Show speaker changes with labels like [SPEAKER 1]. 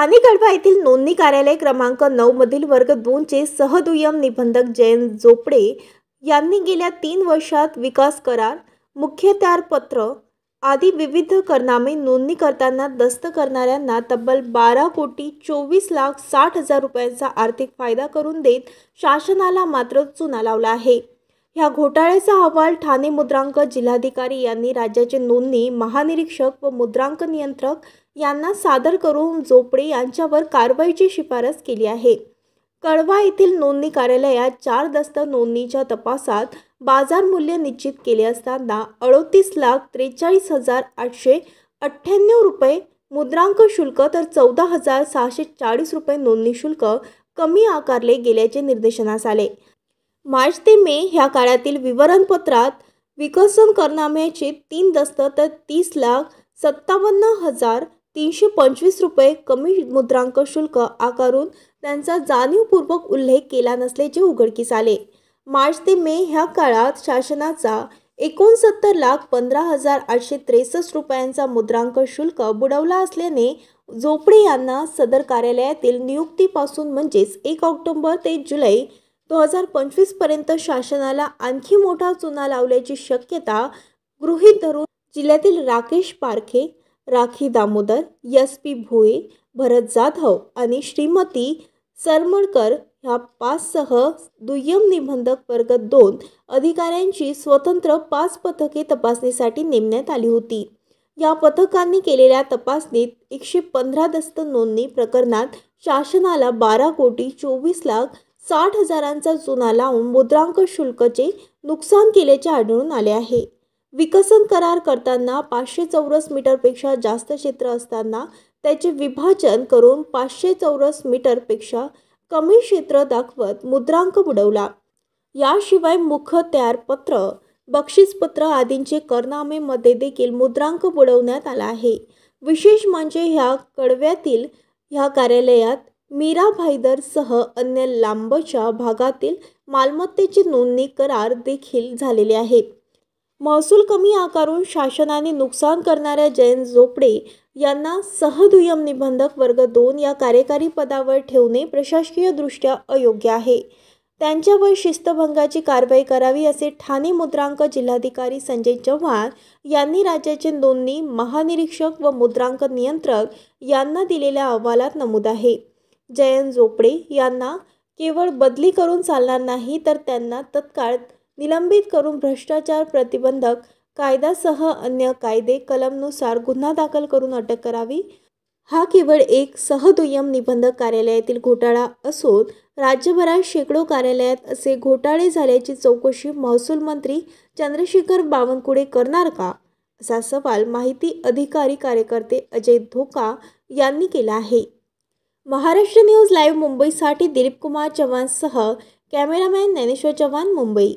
[SPEAKER 1] ठाणे कळवा येथील नोंदणी कार्यालय क्रमांक 9 मधील वर्ग 2 चे सहदुय्यम निबंधक जयंत जोपडे यांनी गेल्या 3 वर्षात विकास करार, मुख्यत्यारपत्र आदी विविध कारनामे नोंदणी करताना दस्त करणाऱ्यांना तब्बल 12,24,60,000 रुपयांचा आर्थिक फायदा करून देत शासनाला मात्र चुना लावला आहे। या घोटाळ्याचा अहवाल ठाणे मुद्रांक जिल्हाधिकारी यांनी राज्याचे नोंदणी महानिरीक्षक व मुद्रांक नियंत्रक यांना सादर करून जोपडे यांच्यावर कारवाईची शिफारस केली आहे। कळवा येथील नोंदणी कार्यालयात 4 दस्त नोंदणीच्या तपासात बाजार मूल्य निश्चित केले असताना 38,43,898 रुपये मुद्रांक शुल्क तर 14,640 रुपये नोंदणी शुल्क कमी आकारले गेल्याचे निदर्शनास आले। मार्च ते मे ह्या काळातील विवरणपत्रात विकसन करनाम्याचे 3 दस्त तर 30,57,325 रुपये कमी मुद्रांक शुल्क आकारून त्यांचा जाणीवपूर्वक उल्लेख केला नसल्याचे उघडकीस आले। मार्च ते मे ह्या काळात शासनाचा 69,15,863 रुपयांचा मुद्रांक शुल्क बुडवला असल्याने जोपडे यांना सदर कार्यालयातील नियुक्तीपासून म्हणजेच 1 ऑक्टोबर ते जुलै 2025 पर्यंत शासनाला आणखी मोठा चुना लावल्याची शक्यता गृहीत धरून जिल्ह्यातील राकेश पारखे, राखी दामोदर, SP भोये, भरत जाधव आणि श्रीमती सरमळकर ह्या 5 सह दुय्यम निबंधक वर्ग 2 अधिकाऱ्यांची स्वतंत्र 5 पथके तपासणीसाठी नेमण्यात आली होती। या पथकांनी केलेल्या तपासणीत 115 दस्त नोंदणी प्रकरणात शासनाला 12,24,60,000चा चुना लावून मुद्रांक शुल्कचे नुकसान केल्याचे आढळून आले आहे। विकसन करार करताना 500 चौरस मीटरपेक्षा जास्त क्षेत्र असताना त्याचे विभाजन करून 500 चौरस मीटरपेक्षा कमी क्षेत्र दाखवत मुद्रांक बुडवला। याशिवाय मुखत्यारपत्र, बक्षीसपत्र आदींचे करनामेमध्ये देखील मुद्रांक बुडवण्यात आला आहे। विशेष म्हणजे ह्या कळव्यातील ह्या कार्यालयात मीरा भाईदर सह अन्य लांबच्या भागातील मालमत्तेची नोंदणी करार देखील झालेले आहेत। महसूल कमी आकारून शासनाने नुकसान करणाऱ्या जयंत जोपडे यांना सहदुय्यम निबंधक वर्ग 2 या कार्यकारी पदावर ठेवणे प्रशासकीयदृष्ट्या अयोग्य आहे। त्यांच्यावर शिस्तभंगाची कारवाई करावी असे ठाणे मुद्रांक जिल्हाधिकारी संजय चव्हाण यांनी राज्याचे नोंदणी महानिरीक्षक व मुद्रांक नियंत्रक यांना दिलेल्या अहवालात नमूद आहे। जयंत जोपडे यांना केवळ बदली करून चालणार नाही तर त्यांना तत्काळ निलंबित करून भ्रष्टाचार प्रतिबंधक कायद्यासह अन्य कायदे कलमनुसार गुन्हा दाखल करून अटक करावी। हा केवळ एक सहदुय्यम निबंधक कार्यालयातील घोटाळा असून राज्यभरात शेकडो कार्यालयात असे घोटाळे झाल्याची चौकशी महसूल मंत्री चंद्रशेखर बावनकुळे करणार का, असा सवाल माहिती अधिकारी कार्यकर्ते अजय धोका यांनी केला आहे। महाराष्ट्र न्यूज लाईव्ह मुंबईसाठी दिलीप कुमार चव्हाणसह कॅमेरामॅन ज्ञानेश्वर चव्हाण, मुंबई।